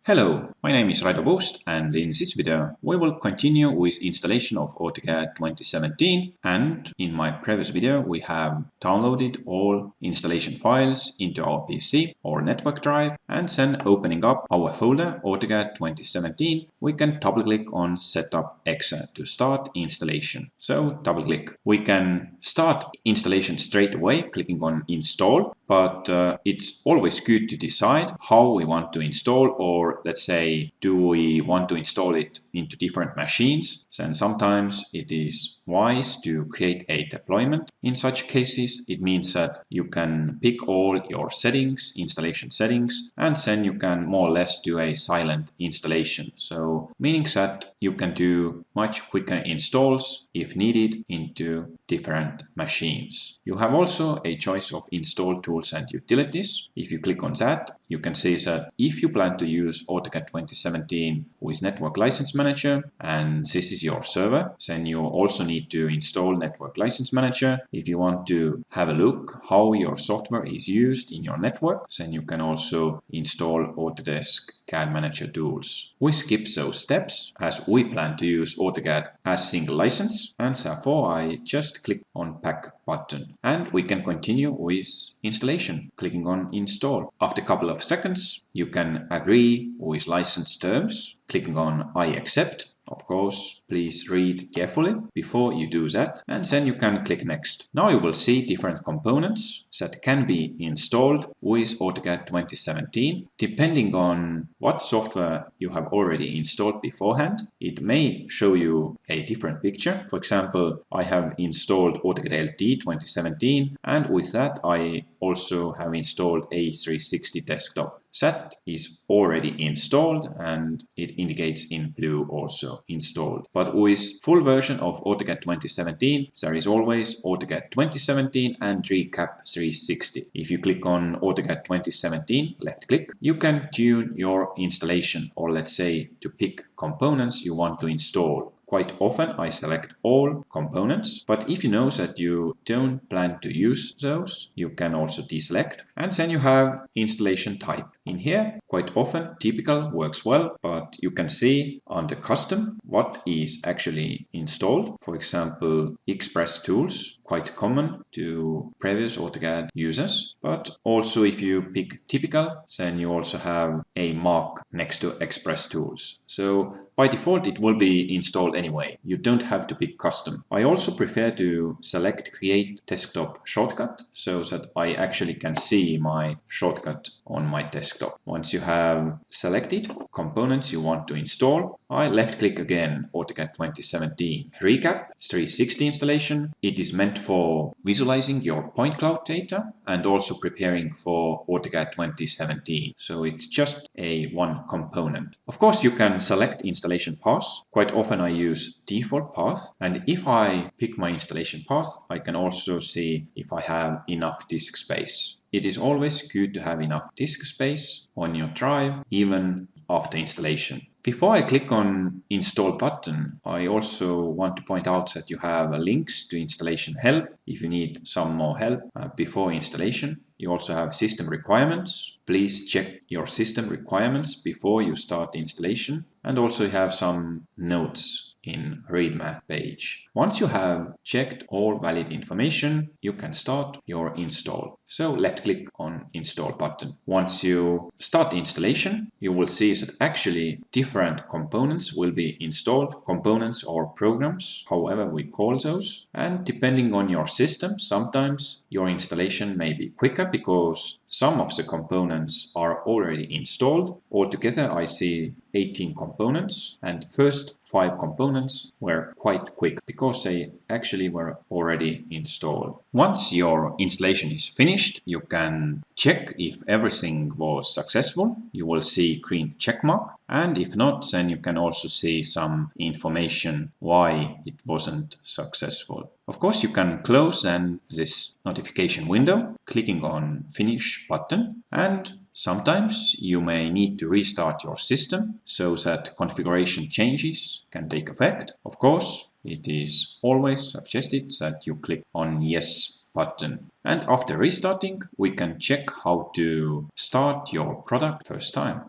Hello, my name is Raido, and in this video we will continue with installation of AutoCAD 2017, and in my previous video we have downloaded all installation files into our PC or network drive, and then opening up our folder AutoCAD 2017 we can double click on Setup Exe to start installation. So double click. We can start installation straight away clicking on Install, but it's always good to decide how we want to install, or let's say, do we want to install it into different machines? Then sometimes it is wise to create a deployment. In such cases, it means that you can pick all your settings, installation settings, and then you can more or less do a silent installation. So meaning that you can do much quicker installs if needed into different machines. You have also a choice of install tools and utilities. If you click on that, you can see that if you plan to use AutoCAD 2017 with Network License Manager and this is your server, then you also need to install Network License Manager. If you want to have a look how your software is used in your network, then you can also install Autodesk CAD Manager tools. We skip those steps as we plan to use AutoCAD as single license, and therefore I just click on Pack button and we can continue with installation clicking on Install. After a couple of seconds you can agree with license terms clicking on I accept. Of course, please read carefully before you do that, and then you can click Next. Now you will see different components that can be installed with AutoCAD 2017. Depending on what software you have already installed beforehand, it may show you a different picture. For example, I have installed AutoCAD LT 2017, and with that I also have installed A360 Desktop. That is already installed and it indicates in blue also installed. But with full version of AutoCAD 2017, there is always AutoCAD 2017 and Recap 360. If you click on AutoCAD 2017, left click, you can tune your installation, or let's say to pick components you want to install. Quite often I select all components, but if you know that you don't plan to use those, you can also deselect. And then you have installation type. In here, quite often typical works well, but you can see under custom what is actually installed. For example, Express tools, quite common to previous AutoCAD users. But also if you pick typical, then you also have a mark next to Express tools. So by default it will be installed anyway. You don't have to pick custom. I also prefer to select Create Desktop Shortcut so that I actually can see my shortcut on my desktop. Once you have selected components you want to install, I left click again AutoCAD 2017 Recap 360 installation. It is meant for visualizing your point cloud data and also preparing for AutoCAD 2017. So it's just a one component. Of course you can select installation path. Quite often I use default path, and if I pick my installation path I can also see if I have enough disk space. It is always good to have enough disk space on your drive even after installation. Before I click on Install button, I also want to point out that you have links to installation help if you need some more help before installation. You also have system requirements. Please check your system requirements before you start installation. And also you have some notes in read map page. Once you have checked all valid information, you can start your install. So left click on Install button. Once you start installation, you will see that actually different components will be installed, components or programs, however we call those. And depending on your system, sometimes your installation may be quicker because some of the components are already installed. Altogether I see 18 components, and first 5 components were quite quick because they actually were already installed. Once your installation is finished, you can check if everything was successful. You will see green check mark, and if not, then you can also see some information why it wasn't successful. Of course, you can close then this notification window clicking on Finish button, and sometimes you may need to restart your system so that configuration changes can take effect. Of course, it is always suggested that you click on Yes button. And after restarting, we can check how to start your product first time.